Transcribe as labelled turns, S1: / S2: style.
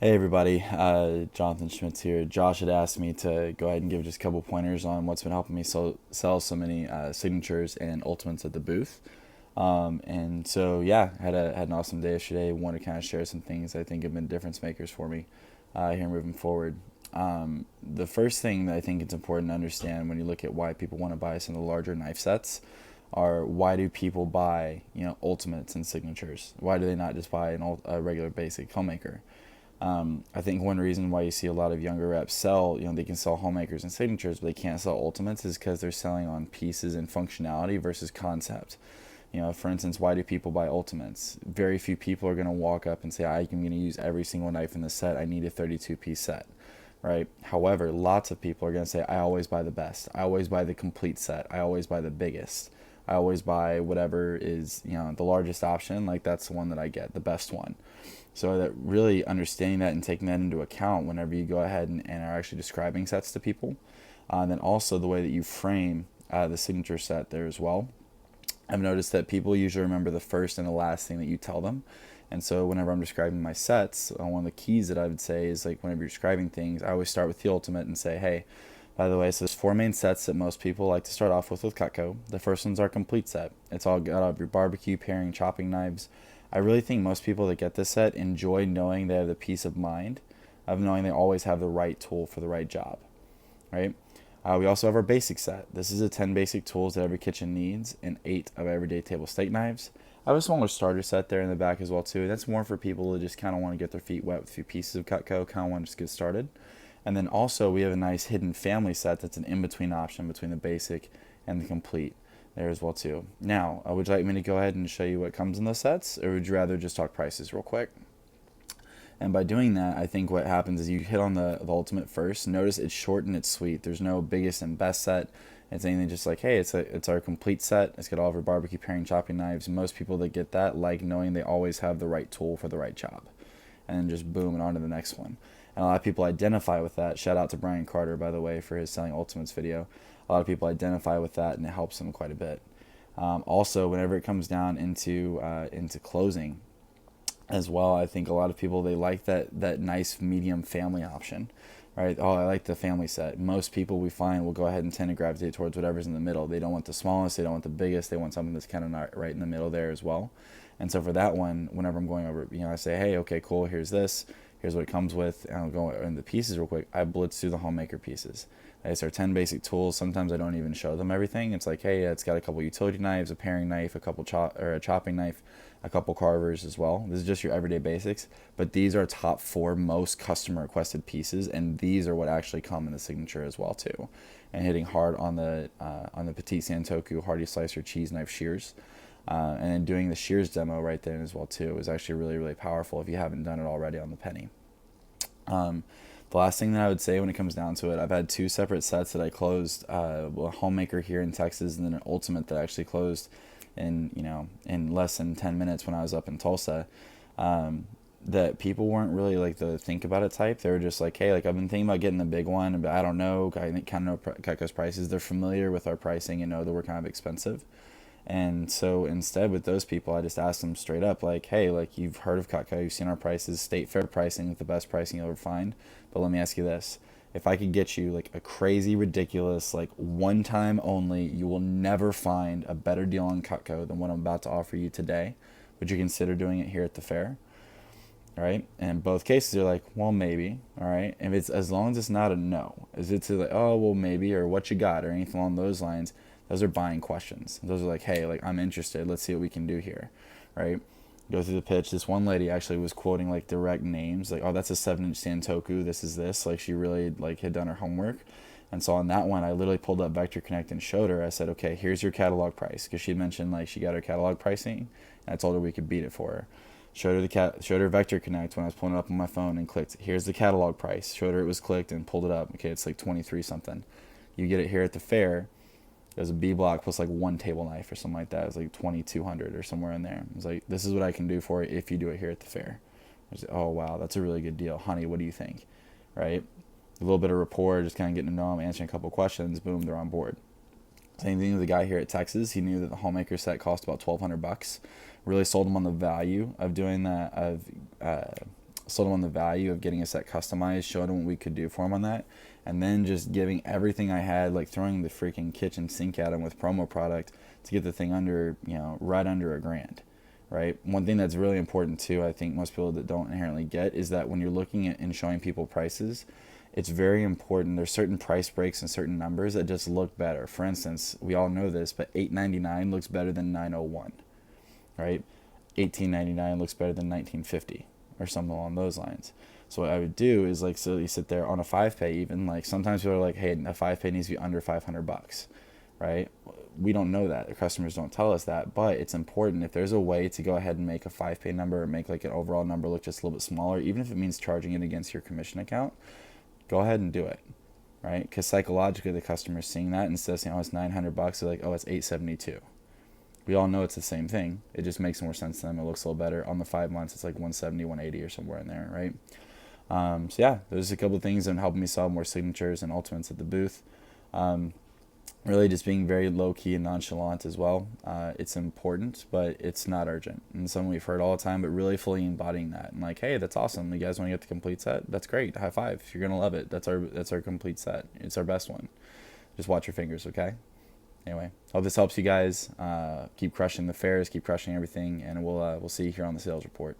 S1: Hey everybody, Jonathan Schmitz here. Josh had asked me to go ahead and give just a couple pointers on what's been helping me sell so many signatures and ultimates at the booth. And so yeah, had an awesome day yesterday. Want to kind of share some things I think have been difference makers for me here moving forward. The first thing that I think it's important to understand when you look at why people want to buy some of the larger knife sets are why do people buy ultimates and signatures? Why do they not just buy a regular basic homemaker? I think one reason why you see a lot of younger reps sell, they can sell homemakers and signatures, but they can't sell ultimates is because they're selling on pieces and functionality versus concept. For instance, why do people buy ultimates? Very few people are going to walk up and say, I'm going to use every single knife in the set. I need a 32-piece set, right? However, lots of people are going to say, I always buy the best. I always buy the complete set. I always buy the biggest. I always buy whatever is, the largest option. Like that's the one that I get, the best one. So that really understanding that and taking that into account whenever you go ahead and are actually describing sets to people. And then also the way that you frame the signature set there as well. I've noticed that people usually remember the first and the last thing that you tell them. And so whenever I'm describing my sets, one of the keys that I would say is like whenever you're describing things, I always start with the ultimate and say, hey, by the way, so there's four main sets that most people like to start off with Cutco. The first one's our complete set. It's all got of your barbecue, paring, chopping knives. I really think most people that get this set enjoy knowing they have the peace of mind of knowing they always have the right tool for the right job, right? We also have our basic set. This is the 10 basic tools that every kitchen needs and 8 of everyday table steak knives. I have a smaller starter set there in the back as well too. That's more for people who just kind of want to get their feet wet with a few pieces of Cutco, kind of want to just get started. And then also we have a nice hidden family set that's an in-between option between the basic and the complete there as well too. Now, would you like me to go ahead and show you what comes in those sets, or would you rather just talk prices real quick? And by doing that, I think what happens is you hit on the ultimate first. Notice it's short and it's sweet. There's no biggest and best set. It's anything just like, hey, it's our complete set. It's got all of our barbecue, paring, chopping knives. Most people that get that like knowing they always have the right tool for the right job. And then just boom and on to the next one. And a lot of people identify with that. Shout out to Brian Carter, by the way, for his Selling Ultimates video. A lot of people identify with that, and it helps them quite a bit. Also, whenever it comes down into closing as well, I think a lot of people, they like that nice medium family option, right? Oh, I like the family set. Most people we find will go ahead and tend to gravitate towards whatever's in the middle. They don't want the smallest, they don't want the biggest, they want something that's kind of not right in the middle there as well. And so for that one, whenever I'm going over, I say, hey, okay, cool, here's this, here's what it comes with, and I'll go in the pieces real quick. I blitz through the homemaker pieces. It's our 10 basic tools. Sometimes I don't even show them everything. It's like, hey, it's got a couple utility knives, a paring knife, a couple a chopping knife, a couple carvers as well. This is just your everyday basics, but these are top 4 most customer requested pieces, and these are what actually come in the signature as well too. And hitting hard on the Petite Santoku Hardy Slicer cheese knife shears. And then doing the shears demo right there as well too is actually really, really powerful if you haven't done it already on the penny. The last thing that I would say when it comes down to it, I've had 2 separate sets that I closed, a homemaker here in Texas and then an ultimate that actually closed in less than 10 minutes when I was up in Tulsa. That people weren't really like the think about it type. They were just like, hey, like I've been thinking about getting the big one, but I don't know. I kind of know Cutco's prices. They're familiar with our pricing and know that we're kind of expensive. And so instead with those people, I just asked them straight up, like, hey, like you've heard of Cutco, you've seen our prices, state fair pricing with the best pricing you'll ever find. But let me ask you this. If I could get you like a crazy, ridiculous, like one time only, you will never find a better deal on Cutco than what I'm about to offer you today. Would you consider doing it here at the fair? All right. And in both cases, they're like, well, maybe. All right. And it's as long as it's not a no, is it to like, oh, well, maybe, or what you got, or anything along those lines. Those are buying questions. Those are like, hey, like I'm interested. Let's see what we can do here, right? Go through the pitch. This one lady actually was quoting like direct names, like, oh, that's a 7-inch Santoku. This is this. Like she really like had done her homework. And so on that one, I literally pulled up Vector Connect and showed her. I said, okay, here's your catalog price, because she had mentioned like she got her catalog pricing, and I told her we could beat it for her. Showed her Vector Connect when I was pulling it up on my phone and clicked. Here's the catalog price. Showed her it was clicked and pulled it up. Okay, it's like 23 something. You get it here at the fair. There's a B block plus like one table knife or something like that. It was like 2,200 or somewhere in there. It was like, this is what I can do for you if you do it here at the fair. I was like, oh wow, that's a really good deal, honey. What do you think? Right? A little bit of rapport, just kind of getting to know them, answering a couple questions. Boom, they're on board. Same thing with the guy here at Texas. He knew that the homemaker set cost about $1,200. Really sold him on the value of doing that, of sold them on the value of getting a set customized, showed them what we could do for them on that, and then just giving everything I had, like throwing the freaking kitchen sink at them with promo product to get the thing under, right under $1,000, right? One thing that's really important too, I think most people that don't inherently get, is that when you're looking at and showing people prices, it's very important. There's certain price breaks and certain numbers that just look better. For instance, we all know this, but $8.99 looks better than $9.01, right? $18.99 looks better than $19.50 or something along those lines. So what I would do is, like, so you sit there on a 5-pay, even like sometimes people are like, hey, a 5-pay needs to be under $500, right? We don't know that. The customers don't tell us that, but it's important. If there's a way to go ahead and make a 5-pay number or make like an overall number look just a little bit smaller, even if it means charging it against your commission account, go ahead and do it, right? Because psychologically the customer's seeing that, instead of saying, oh, it's $900, they're like, oh, it's $872. We all know it's the same thing. It just makes more sense to them. It looks a little better. On the 5 months, it's like 170, 180 or somewhere in there, right? So yeah, there's a couple of things that helping me sell more signatures and ultimates at the booth. Really just being very low-key and nonchalant as well. It's important, but it's not urgent. And something we've heard all the time, but really fully embodying that. And like, hey, that's awesome. You guys want to get the complete set? That's great. High five. You're going to love it. That's our complete set. It's our best one. Just watch your fingers, okay? Anyway, hope this helps you guys. Keep crushing the fairs, keep crushing everything, and we'll see you here on the sales report.